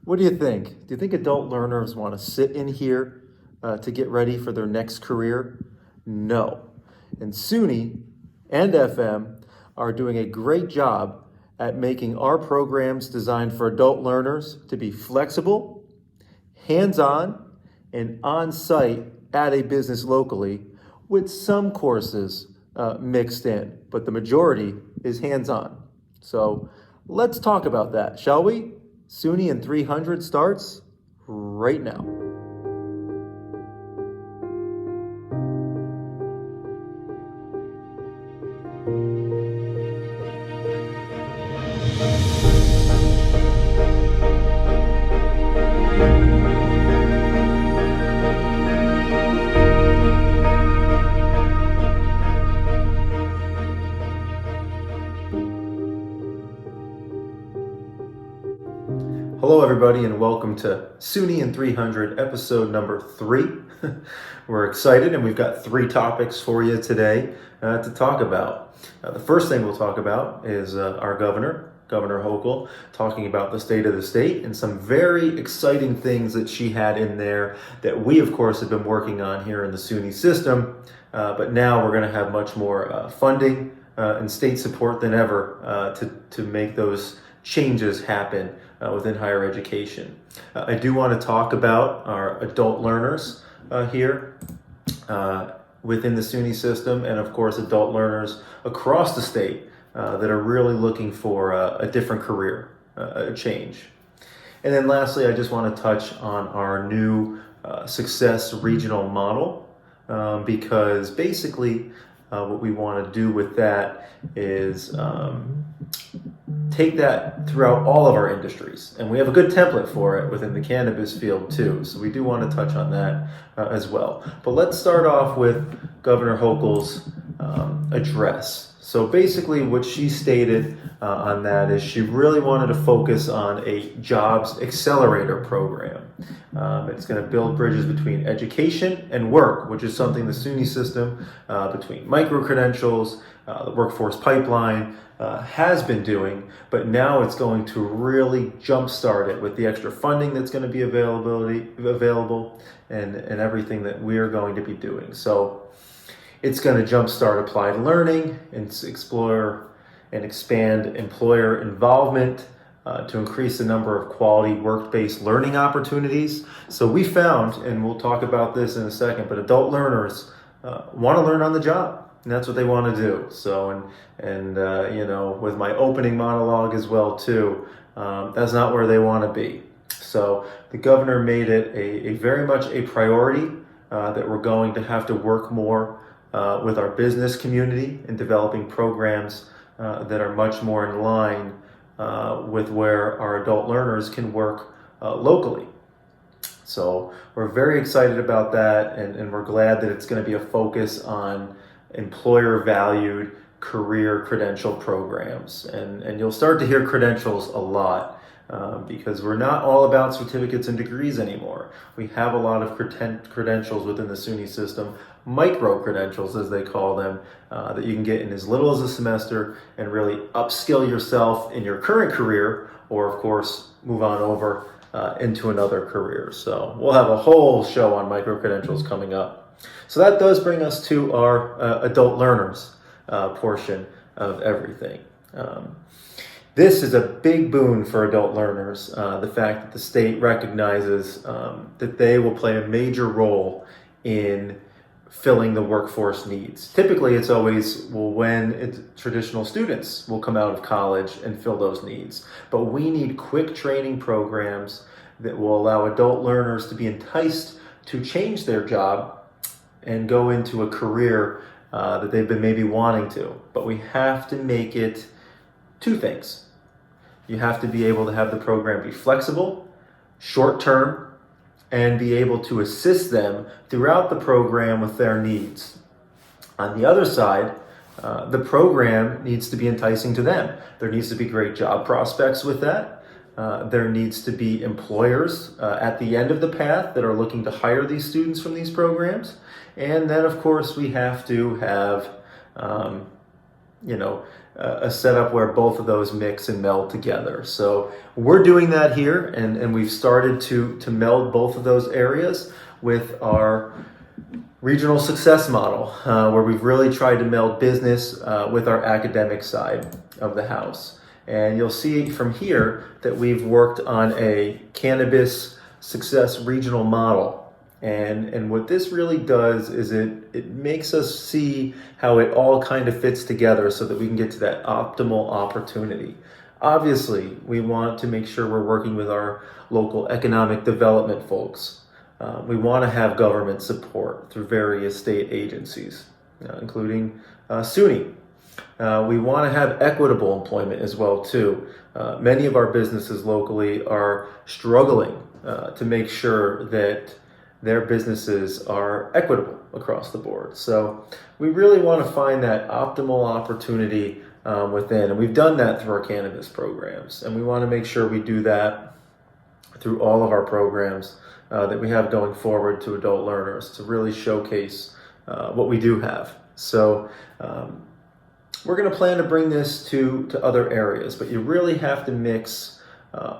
What do you think? Do you think adult learners want to sit in here to get ready for their next career? No. And SUNY and FM are doing a great job at making our programs designed for adult learners to be flexible, hands-on, and on-site at a business locally, with some courses mixed in, but the majority is hands-on. So let's talk about that, shall we? SUNY in 300 starts right now. Hello, everybody, and welcome to SUNY in 300, episode number 3. We're excited, and we've got 3 topics for you today to talk about. The first thing we'll talk about is our Governor Hochul, talking about the state of the state and some very exciting things that she had in there that we, of course, have been working on here in the SUNY system. But now we're going to have much more funding and state support than ever to make those changes happen within higher education. I do want to talk about our adult learners here within the SUNY system, and of course adult learners across the state that are really looking for a different career, a change. And then lastly, I just want to touch on our new success regional model, because basically what we want to do with that is take that throughout all of our industries. And we have a good template for it within the cannabis field too. So we do want to touch on that as well. But let's start off with Governor Hochul's address. So basically what she stated on that is she really wanted to focus on a jobs accelerator program. It's going to build bridges between education and work, which is something the SUNY system, between micro-credentials, the workforce pipeline, has been doing, but now it's going to really jumpstart it with the extra funding that's going to be available and everything that we're going to be doing. So it's going to jumpstart applied learning and explore and expand employer involvement to increase the number of quality work-based learning opportunities. So we found, and we'll talk about this in a second, but adult learners want to learn on the job. And that's what they want to do. So, and you know, with my opening monologue as well too, that's not where they want to be. So the governor made it a very much a priority that we're going to have to work more with our business community in developing programs that are much more in line with where our adult learners can work locally. So we're very excited about that, and we're glad that it's going to be a focus on employer valued career credential programs. And you'll start to hear credentials a lot because we're not all about certificates and degrees anymore. We have a lot of credentials within the SUNY system, micro credentials as they call them, that you can get in as little as a semester and really upskill yourself in your current career, or of course move on over into another career. So we'll have a whole show on micro credentials coming up. So that does bring us to our adult learners portion of everything. This is a big boon for adult learners, the fact that the state recognizes that they will play a major role in filling the workforce needs. Typically, it's always, well, when traditional students will come out of college and fill those needs. But we need quick training programs that will allow adult learners to be enticed to change their job and go into a career that they've been maybe wanting to. But we have to make it 2 things. You have to be able to have the program be flexible, short-term, and be able to assist them throughout the program with their needs. On the other side, the program needs to be enticing to them. There needs to be great job prospects with that. There needs to be employers at the end of the path that are looking to hire these students from these programs. And then, of course, we have to have a setup where both of those mix and meld together. So we're doing that here, and we've started to meld both of those areas with our regional success model, where we've really tried to meld business with our academic side of the house. And you'll see from here that we've worked on a cannabis success regional model. And what this really does is it makes us see how it all kind of fits together so that we can get to that optimal opportunity. Obviously, we want to make sure we're working with our local economic development folks. We want to have government support through various state agencies, including SUNY. We want to have equitable employment as well too. Many of our businesses locally are struggling to make sure that their businesses are equitable across the board. So we really want to find that optimal opportunity within, and we've done that through our cannabis programs, and we want to make sure we do that through all of our programs that we have going forward to adult learners to really showcase what we do have. So we're going to plan to bring this to other areas, but you really have to mix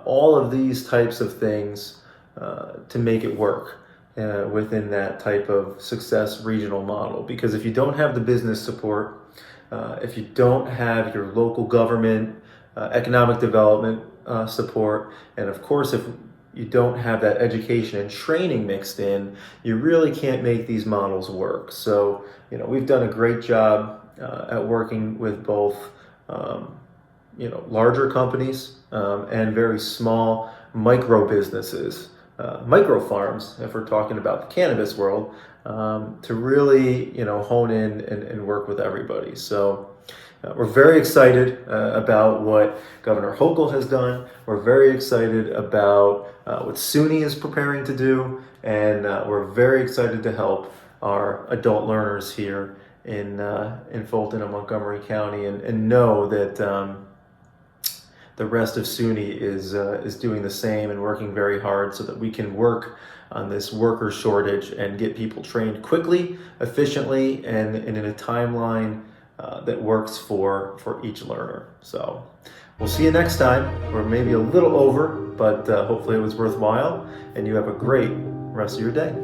all of these types of things to make it work within that type of success regional model. Because if you don't have the business support, if you don't have your local government, economic development support, and of course if you don't have that education and training mixed in, you really can't make these models work. So, we've done a great job at working with both, larger companies and very small micro businesses, micro farms, if we're talking about the cannabis world, to really, hone in and work with everybody. So we're very excited about what Governor Hochul has done. We're very excited about what SUNY is preparing to do, and we're very excited to help our adult learners here in Fulton and Montgomery County, and know that the rest of SUNY is doing the same and working very hard so that we can work on this worker shortage and get people trained quickly, efficiently, and in a timeline that works for each learner. So we'll see you next time. We're maybe a little over, but hopefully it was worthwhile, and you have a great rest of your day.